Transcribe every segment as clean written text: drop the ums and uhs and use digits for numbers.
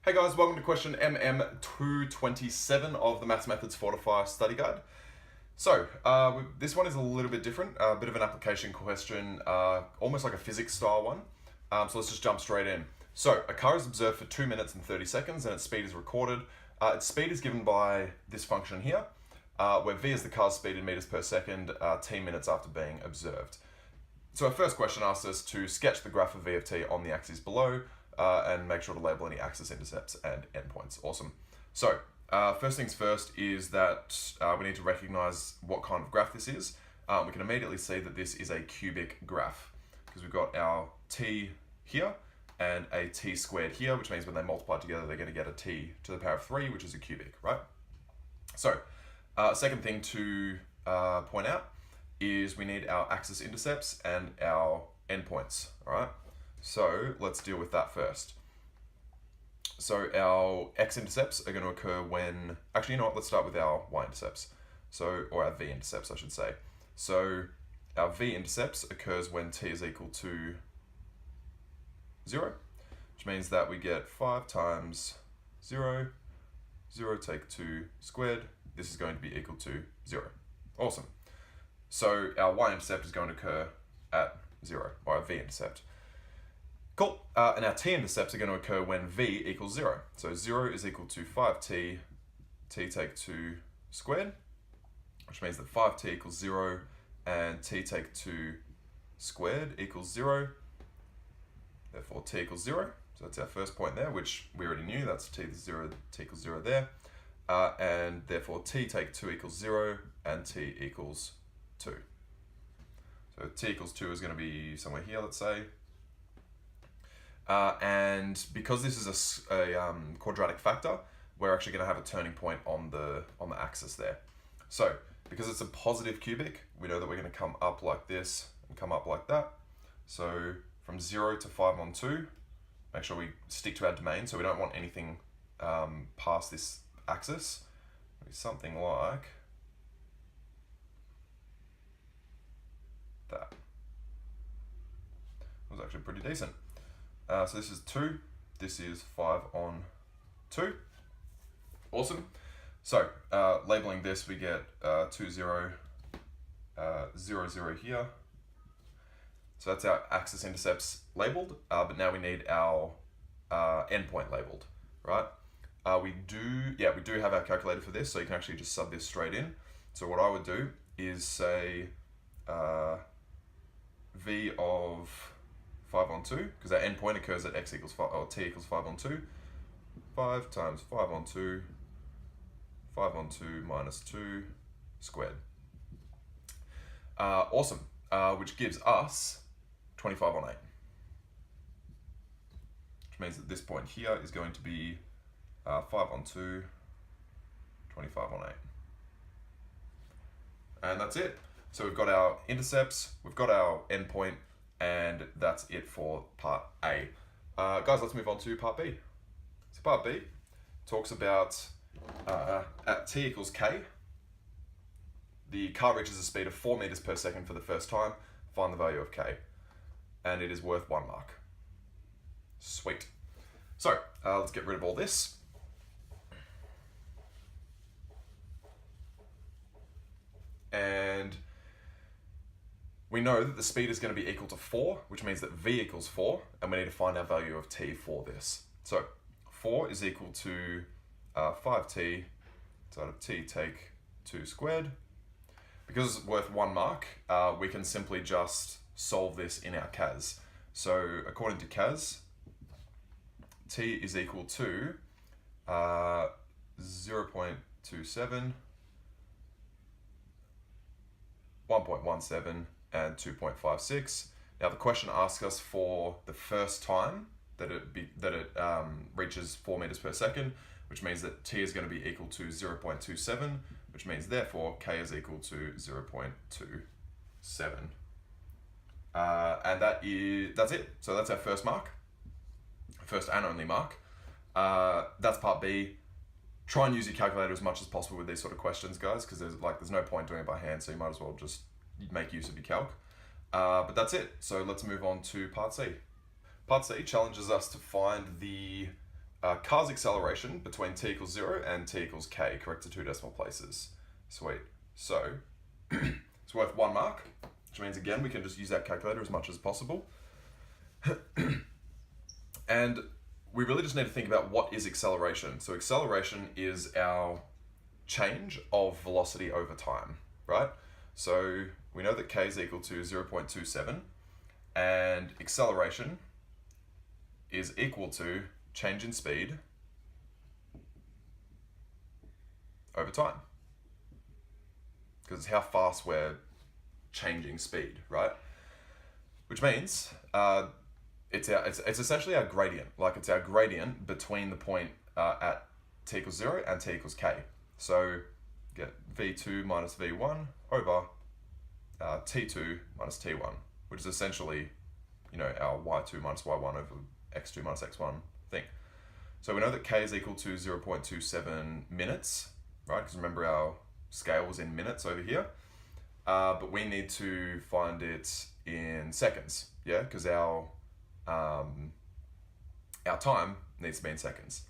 Hey guys, welcome to question MM227 of the Maths Methods Fortify study guide. So, this one is a little bit different, a bit of an application question, almost like a physics style one. So let's just jump straight in. So, a car is observed for 2 minutes and 30 seconds and its speed is recorded. Its speed is given by this function here, where v is the car's speed in meters per second, t minutes after being observed. So our first question asks us to sketch the graph of v of t on the axis below, and make sure to label any axis intercepts and endpoints. Awesome. So first things first is that we need to recognize what kind of graph this is. We can immediately see that this is a cubic graph because we've got our t here and a t squared here, which means when they multiply together, they're going to get a t to the power of 3, which is a cubic, right? So second thing to point out is we need our axis intercepts and our endpoints, all right? So let's deal with that first. So our x-intercepts are going to occur when, actually, you know what, let's start with our y-intercepts. So, or our v-intercepts, I should say. So our v-intercepts occurs when t is equal to 0, which means that we get 5 times 0, 0 take 2 squared. This is going to be equal to 0. Awesome. So our y-intercept is going to occur at 0, or our v-intercept. Cool. And our t-intercepts are going to occur when v equals 0. So 0 is equal to 5t, t take 2 squared, which means that 5t equals 0, and t take 2 squared equals 0. Therefore, t equals 0. So that's our first point there, which we already knew. That's t equals 0 there. And therefore, t take 2 equals 0, and t equals 2. So t equals 2 is going to be somewhere here, let's say. And because this is a quadratic factor, we're actually going to have a turning point on the axis there. So because it's a positive cubic, we know that we're going to come up like this and come up like that. So from 0 to 5 on 2, make sure we stick to our domain, so we don't want anything past this axis. Something like that. That was actually pretty decent. So this is 2, this is 5 on 2. Awesome. So labeling this, we get 2, 0, 0, 0 here. So that's our axis intercepts labeled, but now we need our endpoint labeled, right? We do have our calculator for this, so you can actually just sub this straight in. So what I would do is say v of 5 on 2, because our endpoint occurs at x equals 5, or t equals 5 on 2. 5 times 5 on 2, 5 on 2 minus 2 squared. Awesome, which gives us 25 on 8. Which means that this point here is going to be 5 on 2, 25 on 8. And that's it. So we've got our intercepts, we've got our endpoint, and that's it for part A. Guys, let's move on to part B. So part B talks about at t equals k, the car reaches a speed of 4 meters per second for the first time. Find the value of k. And it is worth 1 mark. Sweet. So let's get rid of all this. And we know that the speed is going to be equal to 4, which means that v equals 4, and we need to find our value of t for this. So 4 is equal to 5t, so out of t take 2 squared. Because it's worth 1 mark, we can simply just solve this in our CAS. So according to CAS, t is equal to 0.27, 1.17, and 2.56. Now the question asks us for the first time that it reaches 4 meters per second, which means that t is going to be equal to 0.27, which means therefore k is equal to 0.27. And that's it. So that's our first mark, first and only mark. That's part B. Try and use your calculator as much as possible with these sort of questions, guys, because there's no point doing it by hand, so you might as well just make use of your calc. But that's it. So let's move on to part C. Part C challenges us to find the car's acceleration between t equals 0 and t equals k, correct to 2 decimal places. Sweet. So it's worth 1 mark, which means again we can just use that calculator as much as possible. And we really just need to think about what is acceleration. So acceleration is our change of velocity over time, right? So we know that k is equal to 0.27, and acceleration is equal to change in speed over time, because it's how fast we're changing speed, right? Which means it's essentially our gradient. Like, it's our gradient between the point at t equals 0 and t equals k. So get v2 minus v1 over t2 minus t1, which is essentially, you know, our y2 minus y1 over x2 minus x1 thing. So we know that k is equal to 0.27 minutes, right? Because remember, our scale was in minutes over here. But we need to find it in seconds, yeah? Because our time needs to be in seconds.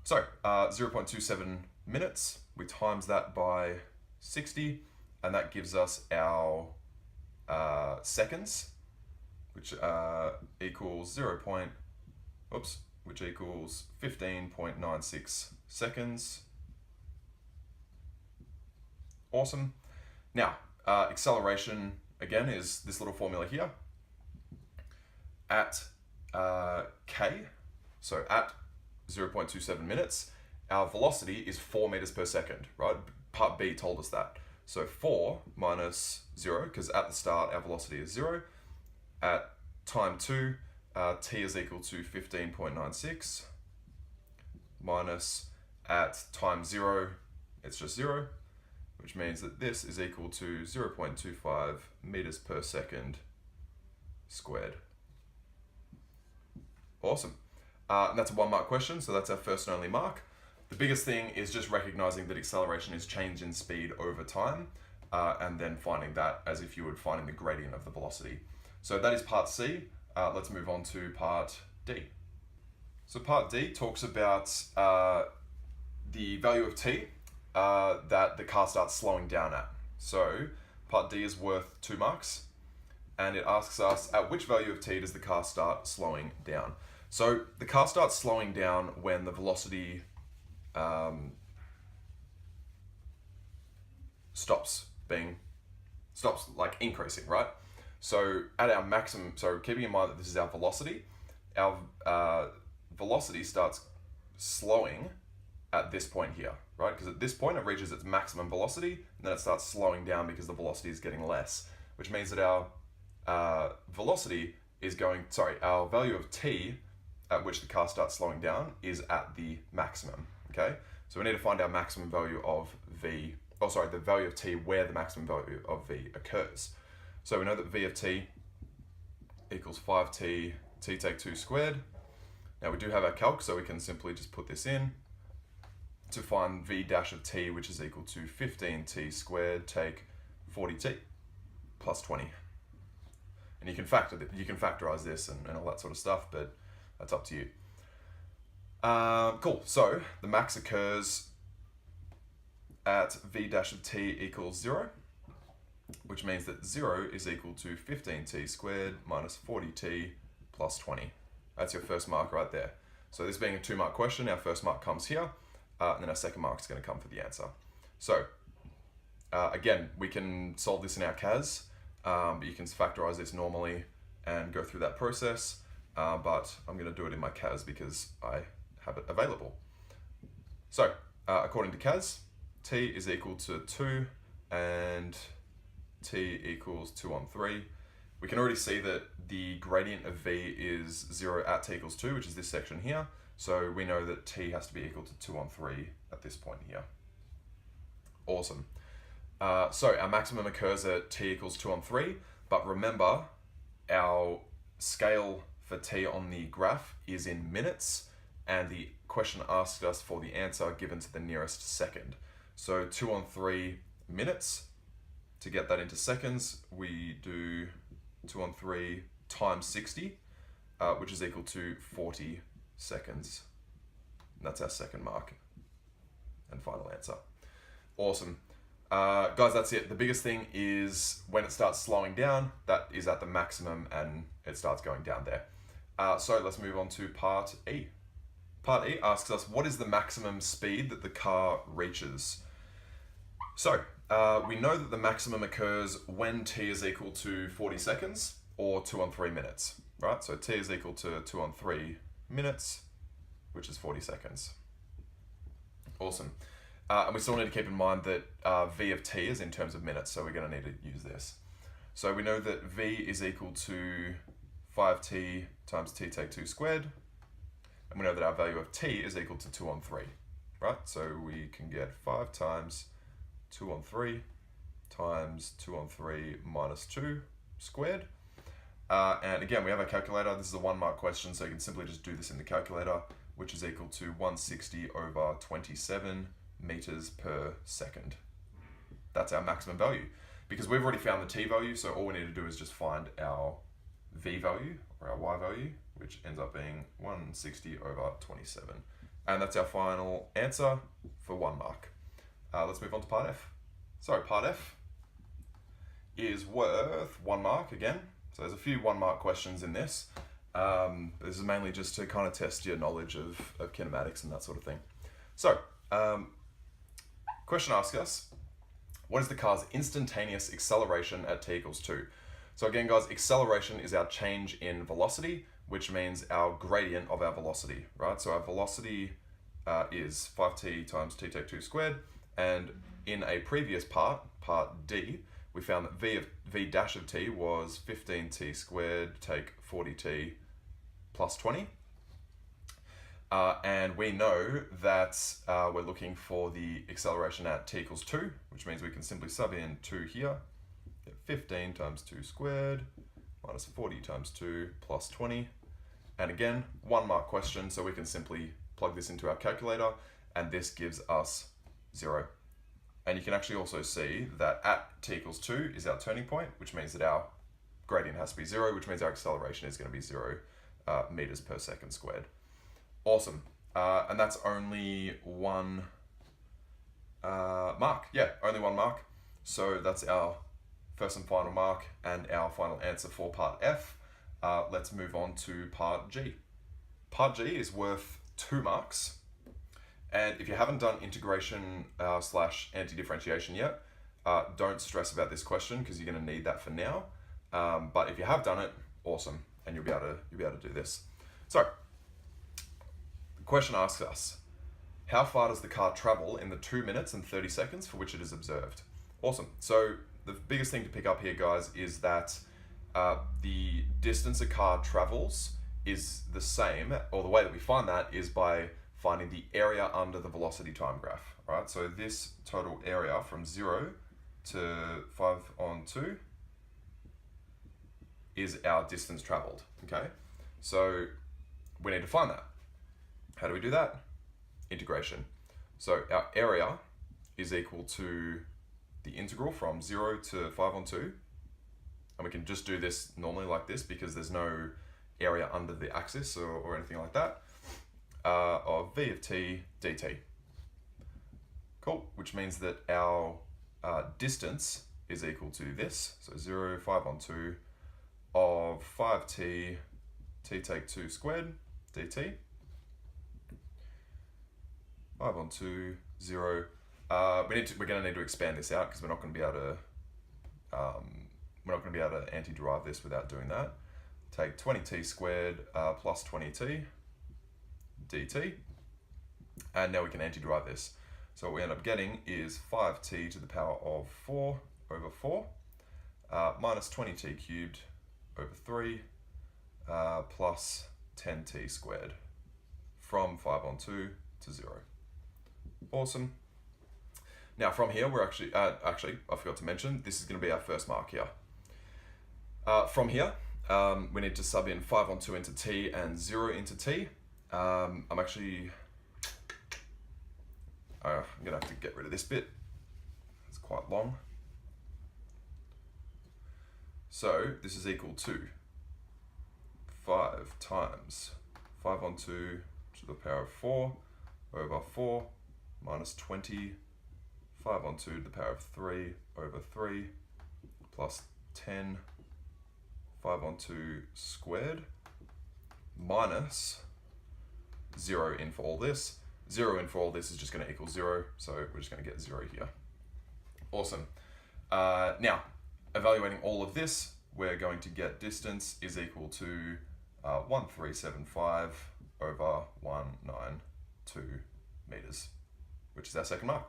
So 0.27 minutes, we times that by 60, and that gives us our seconds, which equals which equals 15.96 seconds. Awesome. Now, acceleration, again, is this little formula here. At k, so at 0.27 minutes, our velocity is 4 meters per second, right? Part B told us that. So 4 minus 0, because at the start our velocity is 0. At time 2, t is equal to 15.96, minus at time 0, it's just 0, which means that this is equal to 0.25 meters per second squared. Awesome. And that's a 1 mark question, so that's our first and only mark. The biggest thing is just recognizing that acceleration is change in speed over time, and then finding that as if you were finding the gradient of the velocity. So that is part C. Let's move on to part D. So part D talks about the value of t that the car starts slowing down at. So part D is worth 2 marks, and it asks us at which value of t does the car start slowing down. So the car starts slowing down when the velocity stops like increasing, right? So at our maximum, so keeping in mind that this is our velocity starts slowing at this point here, right? Because at this point it reaches its maximum velocity, and then it starts slowing down because the velocity is getting less, which means that our our value of t at which the car starts slowing down is at the maximum, okay? So we need to find our maximum value of the value of t where the maximum value of v occurs. So we know that v of t equals 5t, t take 2 squared. Now we do have our calc, so we can simply just put this in to find v dash of t, which is equal to 15t squared take 40t plus 20. And you can factorize this and all that sort of stuff, but that's up to you. Cool, so the max occurs at v dash of t equals 0, which means that 0 is equal to 15t squared minus 40t plus 20. That's your first mark right there. So this being a 2 mark question, our first mark comes here, and then our second mark is going to come for the answer. So again, we can solve this in our CAS, but you can factorize this normally and go through that process, but I'm going to do it in my CAS because I have it available. So according to CAS, t is equal to 2 and t equals 2 on 3. We can already see that the gradient of v is 0 at t equals 2, which is this section here. So we know that t has to be equal to 2 on 3 at this point here. Awesome. So our maximum occurs at t equals 2 on 3, but remember our scale for t on the graph is in minutes, and the question asked us for the answer given to the nearest second. So 2 on 3 minutes. To get that into seconds, we do 2 on 3 times 60, which is equal to 40 seconds. And that's our second mark and final answer. Awesome. Guys, that's it. The biggest thing is when it starts slowing down, that is at the maximum and it starts going down there. So let's move on to part E. Part E asks us, what is the maximum speed that the car reaches? So we know that the maximum occurs when t is equal to 40 seconds or 2 on 3 minutes, right? So t is equal to 2 on 3 minutes, which is 40 seconds. Awesome. And we still need to keep in mind that v of t is in terms of minutes, so we're going to need to use this. So we know that v is equal to 5t times t take 2 squared, and we know that our value of t is equal to 2 on 3, right? So we can get 5 times 2 on 3 times 2 on 3 minus 2 squared. And again, we have a calculator. This is a 1 mark question, so you can simply just do this in the calculator, which is equal to 160 over 27 meters per second. That's our maximum value. Because we've already found the t value, so all we need to do is just find our v value, or our y value, which ends up being 160 over 27. And that's our final answer for 1 mark. Let's move on to part F. So part F is worth 1 mark again. So there's a few 1 mark questions in this. This is mainly just to kind of test your knowledge of kinematics and that sort of thing. So, question asks us, what is the car's instantaneous acceleration at t equals 2? So again, guys, acceleration is our change in velocity, which means our gradient of our velocity, right? So our velocity is 5t times t take 2 squared, and in a previous part D, we found that v dash of t was 15t squared take 40t plus 20. And we know that we're looking for the acceleration at t equals 2, which means we can simply sub in 2 here, get 15 times 2 squared, minus 40 times 2 plus 20. And again, 1 mark question, so we can simply plug this into our calculator, and this gives us 0. And you can actually also see that at t equals 2 is our turning point, which means that our gradient has to be 0, which means our acceleration is going to be 0 meters per second squared. Awesome. And that's only 1 mark. Yeah, only 1 mark. So that's our first and final mark and our final answer for part F. Let's move on to part G. Part G is worth 2 marks. And if you haven't done integration slash anti-differentiation yet, don't stress about this question because you're going to need that for now. But if you have done it, awesome, and you'll be able to do this. So, the question asks us, how far does the car travel in the 2 minutes and 30 seconds for which it is observed? Awesome. So the biggest thing to pick up here, guys, is that the distance a car travels is the same, or the way that we find that is by finding the area under the velocity time graph, right? So this total area from 0 to 5 on 2 is our distance traveled, okay? So we need to find that. How do we do that? Integration. So our area is equal to the integral from 0 to 5 on 2, and we can just do this normally like this because there's no area under the axis or anything like that, of v of t dt. Cool, which means that our distance is equal to this, so 0, 5 on 2 of 5t t take 2 squared dt. 5 on 2, 0. We're going to need to expand this out because we're not going to be able to anti-derive this without doing that. Take 20t squared plus 20t dt, and now we can anti-derive this. So what we end up getting is 5t to the power of 4 over 4 minus 20t cubed over 3 plus 10t squared from 5 on 2 to 0. Awesome. Now from here, we're actually I forgot to mention, this is going to be our first mark here. From here, we need to sub in 5 on 2 into t and 0 into t. I'm going to have to get rid of this bit. It's quite long. So this is equal to 5 times 5 on 2 to the power of 4 over 4 minus 20, 5 on 2 to the power of 3 over 3 plus 10, 5 on 2 squared minus 0 in for all this. 0 in for all this is just going to equal 0, so we're just going to get 0 here. Awesome. Now, evaluating all of this, we're going to get distance is equal to 1375 over 192 meters, which is our second mark.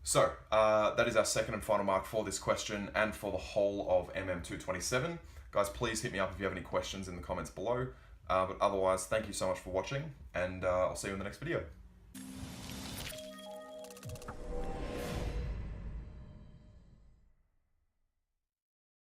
So that is our second and final mark for this question and for the whole of MM227. Guys, please hit me up if you have any questions in the comments below. But otherwise, thank you so much for watching, and I'll see you in the next video.